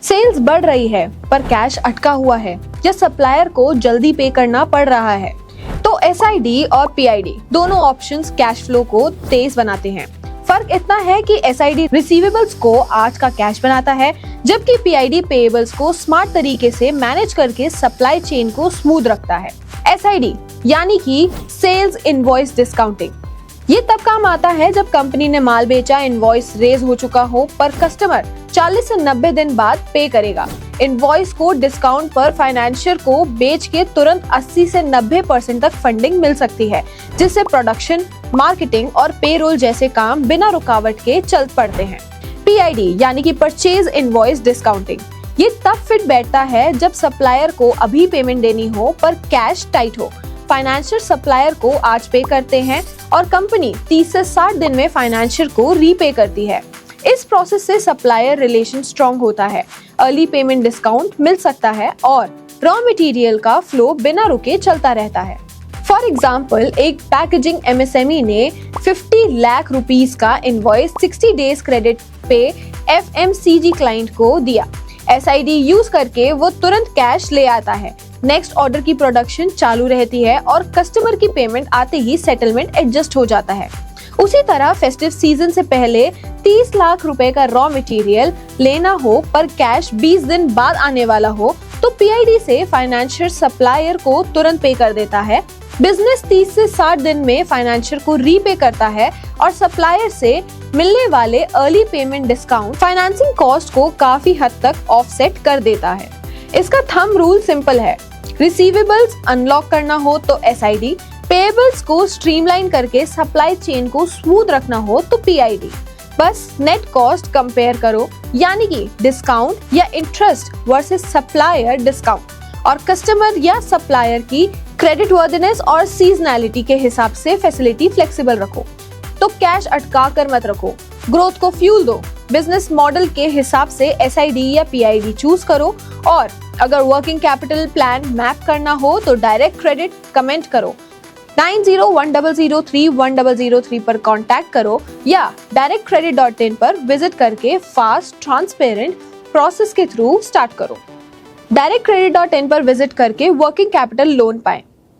Sales बढ़ रही है पर कैश अटका हुआ है या सप्लायर को जल्दी पे करना पड़ रहा है, तो एसआईडी और पीआईडी दोनों ऑप्शंस कैश फ्लो को तेज बनाते हैं। फर्क इतना है कि एसआईडी रिसीवेबल्स को आज का कैश बनाता है, जबकि पीआईडी पेएबल्स को स्मार्ट तरीके से मैनेज करके सप्लाई चेन को स्मूथ रखता है। एसआईडी यानी कि सेल्स इनवॉइस डिस्काउंटिंग, ये तब काम आता है जब कंपनी ने माल बेचा, इनवॉइस रेज हो चुका हो, पर कस्टमर 40 से 90 दिन बाद पे करेगा। इनवॉइस को डिस्काउंट पर फाइनेंशियर को बेच के तुरंत 80 से 90% तक फंडिंग मिल सकती है, जिससे प्रोडक्शन, मार्केटिंग और पेरोल जैसे काम बिना रुकावट के चल पड़ते हैं। पीआईडी यानी कि परचेज इनवॉइस डिस्काउंटिंग, ये तब फिट बैठता है जब सप्लायर को अभी पेमेंट देनी हो पर कैश टाइट हो। फाइनेंशियर सप्लायर को आज पे करते हैं और कंपनी 30 से 60 दिन में फाइनेंशियर को रीपे करती है। इस प्रोसेस से सप्लायर रिलेशन स्ट्रॉन्ग होता है, अर्ली पेमेंट डिस्काउंट मिल सकता है और रॉ मटेरियल का फ्लो बिना रुके चलता रहता है। फॉर एग्जाम्पल, एक पैकेजिंग एमएसएमई ने 50 लाख रुपीस का इनवॉइस 60 डेज क्रेडिट पे एफएमसीजी क्लाइंट को दिया। एसआईडी यूज करके वो तुरंत कैश ले आता है, नेक्स्ट ऑर्डर की प्रोडक्शन चालू रहती है और कस्टमर की पेमेंट आते ही सेटलमेंट एडजस्ट हो जाता है। उसी तरह फेस्टिव सीजन से पहले 30 लाख रुपए का रॉ मटेरियल लेना हो पर कैश 20 दिन बाद आने वाला हो, तो पीआईडी से फाइनेंशियर सप्लायर को तुरंत पे कर देता है। बिजनेस 30 से 60 दिन में फाइनेंशियर को रीपे करता है और सप्लायर से मिलने वाले early payment discount financing cost को काफी हद तक ऑफसेट कर देता है। इसका थंब रूल सिंपल है, रिसीवेबल्स अनलॉक करना हो तो एसआईडी, पेएबल्स को स्ट्रीमलाइन करके सप्लाई चेन को स्मूथ रखना हो तो पीआईडी। बस नेट कॉस्ट कंपेयर करो, यानी कि डिस्काउंट या इंटरेस्ट वर्सेस सप्लायर डिस्काउंट, और कस्टमर या सप्लायर की क्रेडिट वर्दिनेस और सीजनैलिटी के हिसाब से फैसिलिटी फ्लेक्सिबल रखो। तो कैश अटका कर मत रखो, ग्रोथ को फ्यूल दो। बिजनेस मॉडल के हिसाब से एसआईडी या पीआईडी चूज करो, और अगर वर्किंग कैपिटल प्लान मैप करना हो तो डायरेक्ट क्रेडिट कमेंट करो, 9010031003 पर कांटेक्ट करो या directcredit.in पर विजिट करके फास्ट ट्रांसपेरेंट प्रोसेस के थ्रू स्टार्ट करो। directcredit.in पर विजिट करके वर्किंग कैपिटल लोन पाएं।